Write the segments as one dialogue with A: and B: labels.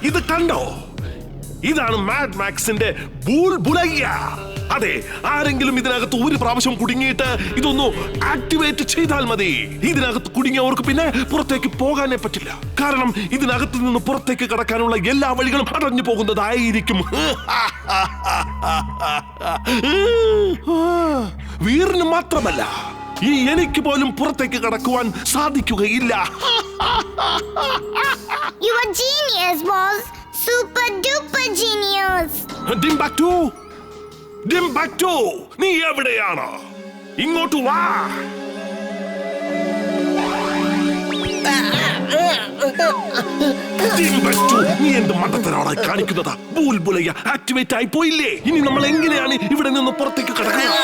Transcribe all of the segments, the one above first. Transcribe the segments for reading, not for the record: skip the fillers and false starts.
A: ഇത് കണ്ടോ? ഇതാണ് മാഡ് മാക്സിന്റെ ബുൾബുലയ്യ. അതെ, ആരെങ്കിലും ഇതിനകത്ത് ഒരു പ്രാവശ്യം കുടുങ്ങിയിട്ട് ഇതൊന്ന് ആക്ടിവേറ്റ് ചെയ്താൽ മതി. ഇതിനകത്ത് കുടുങ്ങിയവർക്ക് പിന്നെ പുറത്തേക്ക് പോകാനേ പറ്റില്ല. കാരണം ഇതിനകത്ത് നിന്ന് പുറത്തേക്ക് കടക്കാനുള്ള എല്ലാ വഴികളും അടഞ്ഞു പോകുന്നതായിരിക്കും. വീറിന് മാത്രമല്ല, ഈ എനിക്ക് പോലും പുറത്തേക്ക് കടക്കുവാൻ സാധിക്കുകയില്ല.
B: You are genius, boss. Super duper genius.
A: ഡിംബാക്ടു, നീ എവിടെയാണ്? ഇങ്ങോട്ട് വാ. ഡിംബാക്ടു, നീ എന്ത് മണ്ടത്തരാണ് കാണിക്കുന്നത്? ബുൾബുലയ്യ ആക്ടിവേറ്റ് ആയി പോയില്ലേ? ഇനി നമ്മൾ എങ്ങനെയാണ് ഇവിടെ നിന്ന് പുറത്തേക്ക് കടക്കുക?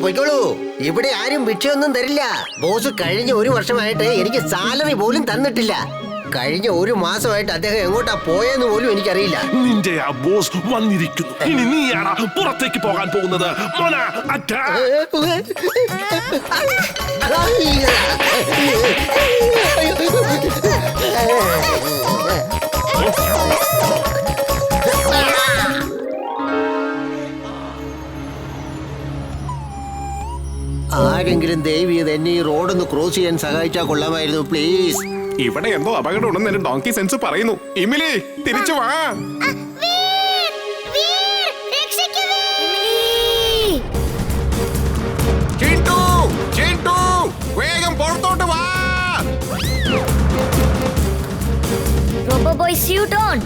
C: പൊയ്ക്കോളൂ. ഇവിടെ ആരും ഭിക്ഷയൊന്നും തരില്ല. ബോസ് കഴിഞ്ഞ 1 വർഷമായിട്ട് എനിക്ക് സാലറി പോലും തന്നിട്ടില്ല. കഴിഞ്ഞ 1 മാസമായിട്ട് അദ്ദേഹം എങ്ങോട്ടാ പോയെന്ന് പോലും എനിക്കറിയില്ല.
A: നിന്റെ ആ ബോസ് വന്നിരിക്കുന്നു. ഇനി നീയാണ് പുറത്തേക്ക് പോകാൻ പോകുന്നത്.
C: ആരെങ്കിലും ദയവ് ചെയ്ത് എന്നെ ഈ റോഡൊന്ന് ക്രോസ് ചെയ്യാൻ സഹായിച്ചാൽ കൊള്ളാമായിരുന്നു, പ്ലീസ്.
D: ഇവിടെ എന്തോ അപകടം ഉണ്ടെന്ന് എന്റെ ഡോങ്കി സെൻസ് പറയുന്നു. ഇമിലി, തിരിച്ചു വാ. ചിന്റു, വേഗം പുറത്തോട്ട് വാ.
B: Robo boy suit on.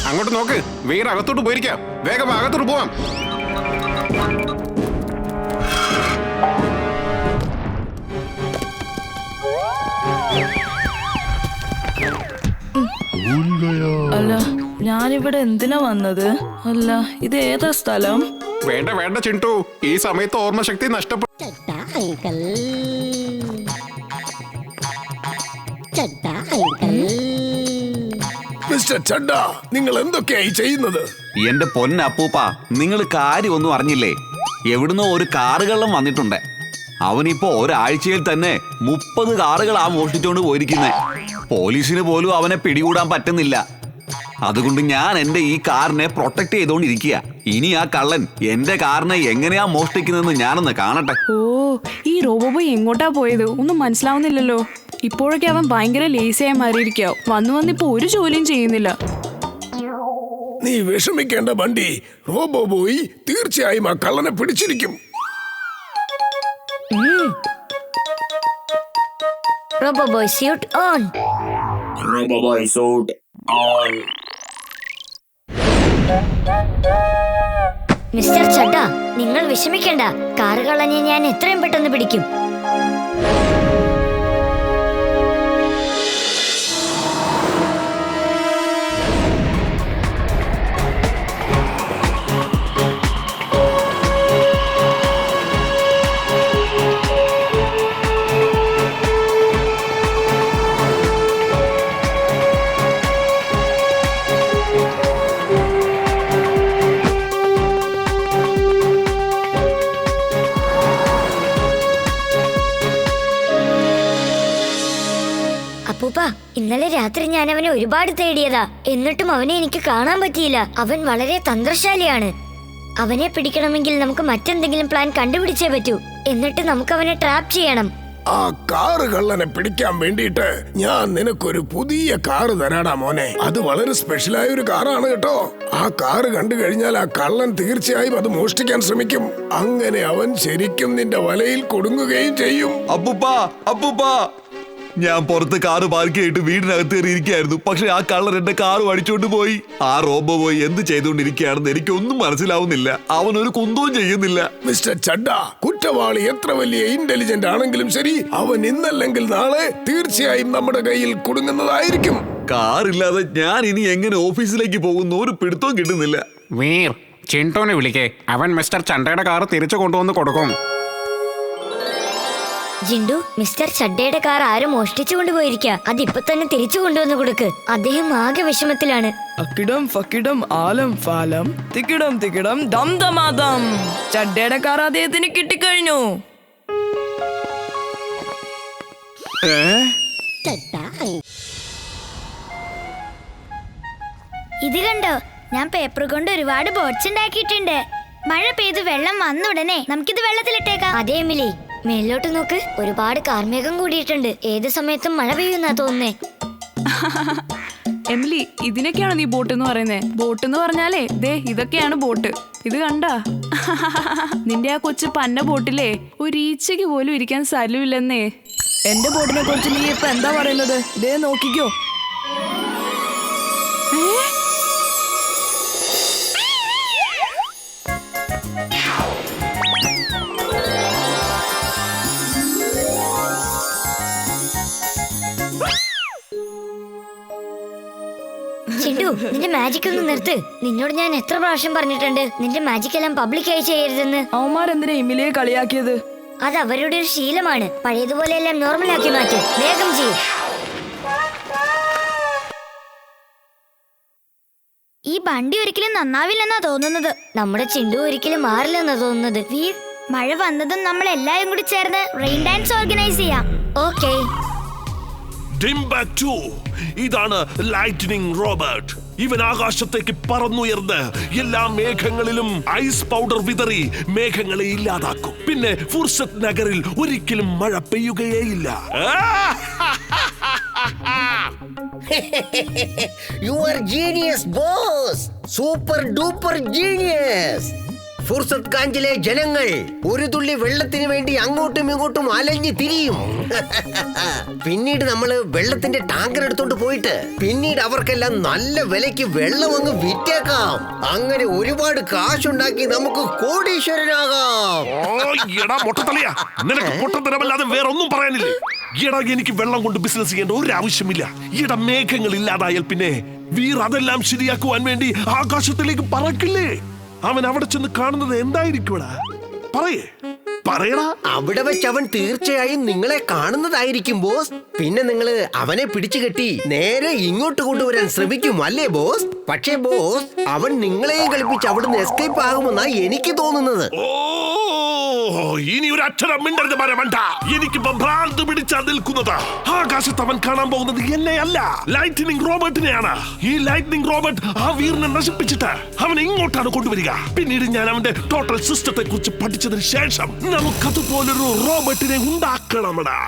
D: അങ്ങോട്ട് നോക്ക്, വേറെ അകത്തോട്ട് പോയിരിക്കാം. വേഗം അകത്തോട്ട് പോവാം.
E: അല്ല, ഞാനിവിടെ എന്തിനാ വന്നത്? അല്ല, ഇത് ഏതാ സ്ഥലം?
D: വേണ്ട ചിന്റു, ഈ സമയത്ത് ഓർമ്മശക്തി നഷ്ടപ്പെട്ടു.
A: മിസ്റ്റർ ചഡ്ഡ, നിങ്ങൾ എന്തൊക്കെയായി ചെയ്യുന്നത്?
F: എന്റെ പൊന്നപ്പൂപ്പ, നിങ്ങൾ കാര്യമൊന്നും അറിഞ്ഞില്ലേ? എവിടുന്നോ ഒരു കാറുകളും വന്നിട്ടുണ്ട്. അവനിപ്പോ ഒരാഴ്ചയിൽ തന്നെ 30 കാറുകളാ മോഷ്ടിച്ചോണ്ട് പോയിരിക്കുന്നേ. പോലീസിന് പോലും അവനെ പിടികൂടാൻ പറ്റുന്നില്ല. അതുകൊണ്ട് ഞാൻ എന്റെ ഈ കാറിനെ പ്രൊട്ടക്ട് ചെയ്തോണ്ടിരിക്കുക. ഇനി ആ കള്ളൻ എന്റെ കാറിനെ എങ്ങനെയാ മോഷ്ടിക്കുന്നതെന്ന് ഞാനൊന്ന് കാണട്ടെ.
E: ഓ, ഈ റോബോബോയ് എങ്ങോട്ടാ പോയത്? ഒന്നും മനസ്സിലാവുന്നില്ലല്ലോ. ഇപ്പോഴൊക്കെ അവൻ ഭയങ്കര ലേസിയായി മാറിയിരിക്കോ. വന്നിപ്പോ ഒരു ജോലിയും ചെയ്യുന്നില്ല.
A: നീ വിഷമിക്കേണ്ട ബണ്ടി, റോബോ ബോയ് തീർച്ചയായും ആ കള്ളനെ പിടിച്ചിരിക്കും.
B: Robo boy suit on. Mister Chadha, നിങ്ങൾ വിഷമിക്കേണ്ട. കാറുകളഞ്ഞ് ഞാൻ എത്രയും പെട്ടെന്ന് പിടിക്കും. അപ്പൂപ്പ, ഇന്നലെ രാത്രി ഞാൻ അവനെ ഒരുപാട് തേടിയതാ. എന്നിട്ടും അവനെ എനിക്ക് കാണാൻ പറ്റിയില്ല. അവൻ വളരെ തന്ത്രശാലിയാണ്. അവനെ പിടിക്കണമെങ്കിൽ നമുക്ക് മറ്റെന്തെങ്കിലും പ്ലാൻ കണ്ടുപിടിച്ചേ പറ്റൂ. എന്നിട്ട് നമുക്ക് അവനെ ട്രാപ്പ് ചെയ്യണം.
A: ആ കാറ് കള്ളനെ പിടിക്കാൻ വേണ്ടിയിട്ട് ഞാൻ നിനക്കൊരു പുതിയ കാറ് തരാടാ മോനെ. അത് വളരെ സ്പെഷ്യലായ ഒരു കാറാണ് കേട്ടോ. ആ കാറ് കണ്ടു കഴിഞ്ഞാൽ ആ കള്ളൻ തീർച്ചയായും അത് മോഷ്ടിക്കാൻ ശ്രമിക്കും. അങ്ങനെ അവൻ ശരിക്കും നിന്റെ വലയിൽ കൊടുങ്ങുകയും ചെയ്യും.
F: അപ്പൂപ്പ, ഞാൻ പുറത്ത് കാറ് പാർക്ക് ചെയ്തിട്ട് വീടിനകത്ത് കയറിയിരിക്കുകയായിരുന്നു. പക്ഷെ ആ കള്ളർ എന്റെ കാറ് അടിച്ചോണ്ട് പോയി. ആ റോബോ പോയി എന്ത് ചെയ്തുകൊണ്ടിരിക്കുകയാണെന്ന് എനിക്കൊന്നും മനസ്സിലാവുന്നില്ല. അവനൊരു കുന്തവും ചെയ്യുന്നില്ല.
G: മിസ്റ്റർ ചഡ്ഡ, കുറ്റവാളി എത്ര വലിയ ഇന്റലിജന്റ് ആണെങ്കിലും ശരി, അവൻ ഇന്നല്ലെങ്കിൽ നാളെ തീർച്ചയായും നമ്മുടെ കയ്യിൽ കുടുങ്ങുന്നതായിരിക്കും.
F: കാറില്ലാതെ ഞാൻ ഇനി എങ്ങനെ ഓഫീസിലേക്ക് പോകുന്ന ഒരു പിടുത്തവും കിട്ടുന്നില്ല.
D: വീർ, ചിൻടോനെ വിളിക്കേ. അവൻ മിസ്റ്റർ ചണ്ടയുടെ കാർ തിരിച്ചു കൊണ്ടുവന്ന് കൊടുക്കും.
B: ജിൻഡു, മിസ്റ്റർ ചഡ്ഡയുടെ കാർ ആരും മോഷ്ടിച്ചു കൊണ്ടുപോയിരിക്കുക. അതിപ്പോ തന്നെ തിരിച്ചു കൊണ്ടുവന്ന് കൊടുക്ക്. അദ്ദേഹം ആകെ വിഷമത്തിലാണ്.
H: അക്കിടം ഫക്കിടം ആലം ഫാലം തിക്കിടം തിക്കിടം ദം ദമാദം. ചഡ്ഡയുടെ കാർ അദ്ദേഹത്തിന് കിട്ടിക്കഴിഞ്ഞു.
I: ഇത് കണ്ടോ, ഞാൻ പേപ്പർ കൊണ്ട് ഒരുപാട് ബോട്ട്സ് ഉണ്ടാക്കിയിട്ടുണ്ട്. മഴ പെയ്ത് വെള്ളം വന്ന ഉടനെ നമുക്കിത് വെള്ളത്തിലിട്ടേക്കാം.
B: അതേ എമിലി, മേലോട്ട് നോക്ക്. ഒരുപാട് കാർമേഘം കൂടിയിട്ടുണ്ട്. ഏത് സമയത്തും മഴ പെയ്യുന്നാ തോന്നുന്നേ.
E: എമിലി, ഇതിനൊക്കെയാണോ നീ ബോട്ട് എന്ന് പറയുന്നേ? ബോട്ട് എന്ന് പറഞ്ഞാലേ ദേ ഇതൊക്കെയാണ് ബോട്ട്. ഇത് കണ്ടാ? നിന്റെ ആ കൊച്ചു പന്ന ബോട്ടിലേ ഒരു ഈച്ചയ്ക്ക് പോലും ഇരിക്കാൻ സ്ഥലമില്ലെന്നേ.
H: എന്റെ ബോട്ടിനെ കുറിച്ച് നീ ഇപ്പൊ എന്താ പറയുന്നത്? ദേ നോക്കിക്കോ.
B: ചിണ്ടു, നിന്റെ മാജിക് ഒന്ന് നിർത്ത്. നിന്നോട് ഞാൻ എത്ര പ്രാവശ്യം പറഞ്ഞിട്ടുണ്ട് നിന്റെ മാജിക് എല്ലാം പബ്ലിക്കായി ചെയ്യരുതെന്ന്.
H: അവന്മാരെന്തിനാ എമിലിയെ കളിയാക്കിയത്?
B: അത് അവരുടെ ഒരു ശീലമാണ്. പഴയതുപോലെ എല്ലാം നോർമലാക്കി മാറ്റും. വേഗം ചെയ്യും.
I: ഈ വണ്ടി ഒരിക്കലും നന്നാവില്ലെന്നാ തോന്നുന്നത്.
B: നമ്മുടെ ചിണ്ടു ഒരിക്കലും മാറില്ലെന്നാ തോന്നുന്നത്.
I: വീർ, മഴ വന്നതും നമ്മൾ എല്ലാവരും കൂടി ചേർന്ന് റെയിൻ ഡാൻസ് ഓർഗനൈസ് ചെയ്യാം.
B: ഓക്കേ.
A: ടിംബക്ടു, ഇതാണ് ലൈറ്റ്നിങ് റോബർട്ട്. ഇവൻ ആകാശത്തേക്ക് പറന്നുയർന്ന് എല്ലാ മേഘങ്ങളിലും ഐസ് പൗഡർ വിതറി മേഘങ്ങളെ ഇല്ലാതാക്കും. പിന്നെ ഫുർസത്ത് നഗറിൽ ഒരിക്കലും മഴ പെയ്യുകയേയില്ല.
C: You are genius boss, super duper genius. ഫുർസത്ത് കാഞ്ചിലെ ജനങ്ങൾ ഒരു തുള്ളി വെള്ളത്തിന് വേണ്ടി അങ്ങോട്ടും ഇങ്ങോട്ടും അലഞ്ഞു തിരിയും. പിന്നീട് നമ്മള് വെള്ളത്തിന്റെ ടാങ്കർ എടുത്തോണ്ട് പോയിട്ട് പിന്നീട് അവർക്കെല്ലാം നല്ല വിലയ്ക്ക് വെള്ളം അങ്ങ് വിറ്റേക്കാം. അങ്ങനെ ഒരുപാട് കാശുണ്ടാക്കി നമുക്ക് കോടീശ്വരനാകാം.
A: നിനക്ക് പൊട്ടത്തരമല്ലാതെ വേറെ ഒന്നും പറയാനില്ലേ? ഈടാ, എനിക്ക് വെള്ളം കൊണ്ട് ബിസിനസ് ചെയ്യേണ്ട ഒരു ആവശ്യമില്ല. ഈടാ, മേഘങ്ങൾ ഇല്ലാതായാൽ പിന്നെ വീർ അതെല്ലാം ശരിയാക്കുവാൻ വേണ്ടി ആകാശത്തിലേക്ക് പറക്കില്ലേ? അവൻ അവിടെ ചെന്ന് കാണുന്നത് എന്തായിരിക്കും? പറയടാ.
C: അവിടെ വെച്ച് അവൻ തീർച്ചയായും നിങ്ങളെ കാണുന്നതായിരിക്കും ബോസ്. പിന്നെ നിങ്ങള് അവനെ പിടിച്ചു കെട്ടി നേരെ ഇങ്ങോട്ട് കൊണ്ടുവരാൻ ശ്രമിക്കും അല്ലേ ബോസ്? പക്ഷേ ബോസ്, അവൻ നിങ്ങളെയും കളിപ്പിച്ച് അവിടുന്ന് എസ്കേപ്പ് ആകുമെന്നാ എനിക്ക് തോന്നുന്നത്.
A: ഇനി ഒരു അക്ഷരം മിണ്ടരുത് മരമണ്ട. എനിക്കിപ്പോ ഭ്രാന്ത് പിടിച്ചാ നിൽക്കുന്നത്. ആകാശത്ത് അവൻ കാണാൻ പോകുന്നത് എന്നെയല്ല, ലൈറ്റ്നിങ് റോബർട്ടിനെയാണ്. ഈ ലൈറ്റ്നിങ് റോബർട്ട് ആ വീറിനെ നശിപ്പിച്ചിട്ട് അവനെ ഇങ്ങോട്ടാണ് കൊണ്ടുവരിക. പിന്നീട് ഞാൻ അവന്റെ ടോട്ടൽ സിസ്റ്റത്തെ കുറിച്ച് പഠിച്ചതിന് ശേഷം നമുക്കതുപോലൊരു റോബർട്ടിനെ ഉണ്ടാക്കണമടാ.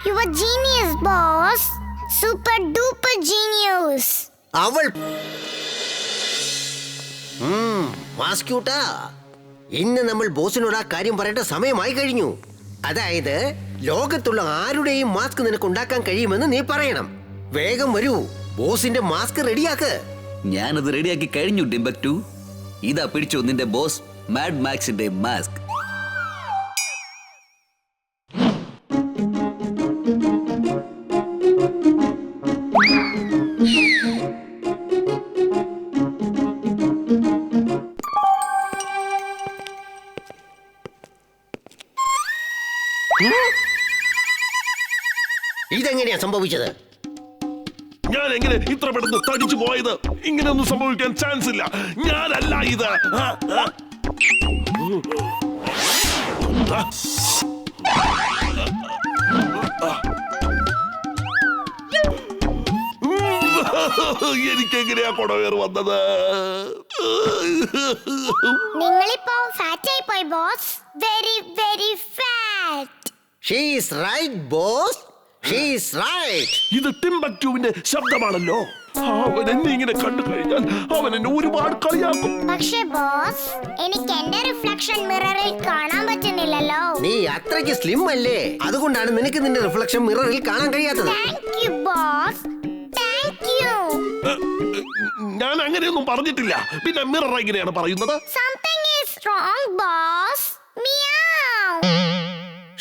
I: You are genius, boss. Super duper genius.
C: അവൾ മാസ്ക്യൂട്ടാ, ഇന്ന് നമ്മൾ ബോസിനോട് ആ കാര്യം പറയേണ്ട സമയമായി കഴിഞ്ഞു. അതായത് ലോകത്തുള്ള ആരുടെയും മാസ്ക് നിനക്ക് ഉണ്ടാക്കാൻ കഴിയുമെന്ന് നീ പറയണം. വേഗം വരൂ, ബോസിന്റെ മാസ്ക് റെഡിയാക്ക്.
F: ഞാനത് റെഡിയാക്കി കഴിഞ്ഞു ടിംബക്ടു. ഇതാ പിടിച്ചോ നിന്റെ ബോസ് മാഡ് മാക്സിന്റെ മാസ്ക്.
C: ഇതെങ്ങനെയാ സംഭവിച്ചത്?
A: ഞാൻ എങ്ങനെ ഇത്ര പെട്ടെന്ന് തടിച്ചു പോയത്? ഇങ്ങനെയൊന്നും സംഭവിക്കാൻ ചാൻസ് ഇല്ല. ഞാനല്ല ഇത്. എനിക്കെങ്ങനെയാ കൊടവേർ വന്നത്?
I: നിങ്ങളിപ്പോ ഫാറ്റ് ആയി പോയി boss. Very very fat.
C: She is right, boss. She is right.
A: ഇത് ടിംബക്ടുവിന്റെ ശബ്ദമാണല്ലോ. അവൻ എന്നെ ഇങ്ങനെ കണ്ടു കഴിഞ്ഞാൽ അവൻ എന്നെ ഒരുപാട് കളിയാക്കും.
J: പക്ഷേ ബോസ്, എനിക്ക് എന്റെ റിഫ്ലക്ഷൻ മിററിൽ കാണാൻ പറ്റുന്നില്ലല്ലോ.
C: നീ അത്രയ്ക്ക് സ്ലിം അല്ലേ, അതുകൊണ്ടാണ് നിനക്ക് നിന്റെ റിഫ്ലക്ഷൻ മിററിൽ കാണാൻ കഴിയാത്തത്.
J: Thank you boss, thank you.
A: ഞാൻ അങ്ങനെയൊന്നും പറഞ്ഞിട്ടില്ല. പിന്നെ മിറർ എങ്ങനെയാണ് പറയുന്നത്?
J: Something is wrong boss. Meow.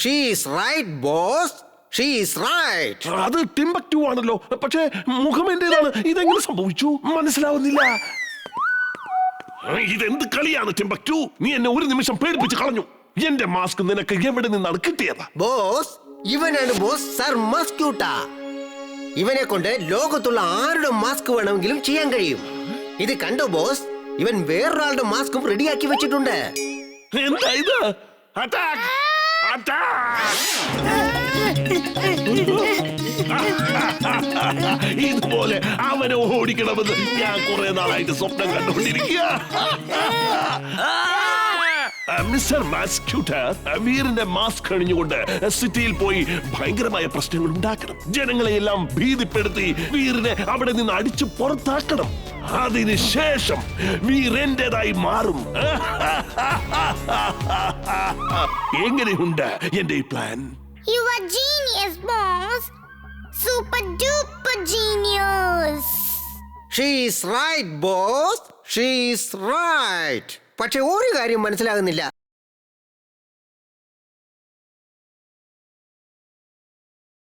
C: She is right boss, she is right.
A: അത് ടിംബക്ടു ആണല്ലോ, പക്ഷേ മുഖം എന്റേതാണ്. ഇതെങ്ങനെ സംഭവിച്ചു മനസ്സിലാവുന്നില്ല. ഇതെന്ത് കളിയാണ് ടിംബക്ടു? നീ എന്നെ ഒരു നിമിഷം പേടിപ്പിച്ച് കളഞ്ഞു. എന്റെ മാസ്ക് നിനക്ക് എവിടെ നിന്നാണ് കിട്ടിയത്?
C: ബോസ്, ഇവനാണ് ബോസ് സർ മസ്ക്യൂട്ട. ഇവനെ കൊണ്ട് ലോകത്തുള്ള ആരുടെ മാസ്ക് വേണമെങ്കിലും ചെയ്യാൻ കഴിയും. ഇത് കണ്ടോ ബോസ്, ഇവൻ വേറൊരാളുടെ മാസ്കും റെഡിയാക്കി വെച്ചിട്ടുണ്ട്.
A: എന്താ ഇത്? അറ്റാക്ക്! ഇതുപോലെ അവനെ ഓടിക്കണമെന്ന് ഞാൻ കുറെ നാളായിട്ട് സ്വപ്നം കണ്ടുകൊണ്ടിരിക്കുക. മിസ്റ്റർ മാസ്ക്യൂട്ടർ, വീറിന്റെ മാസ്ക് അണിഞ്ഞുകൊണ്ട് സിറ്റിയിൽ പോയി ഭയങ്കരമായ പ്രശ്നങ്ങൾ ഉണ്ടാക്കണം. ജനങ്ങളെ എല്ലാം ഭീതിപ്പെടുത്തി വീറിനെ അവിടെ നിന്ന് അടിച്ചു പുറത്താക്കണം. അതിനുശേഷം വീർ എന്റേതായി മാറും. എങ്ങനെയുണ്ട് എന്റെ ഈ plan?
J: You are genius, boss. Super duper genius.
C: She is right boss, she is right. പക്ഷെ ഒരു കാര്യം മനസ്സിലാകുന്നില്ല,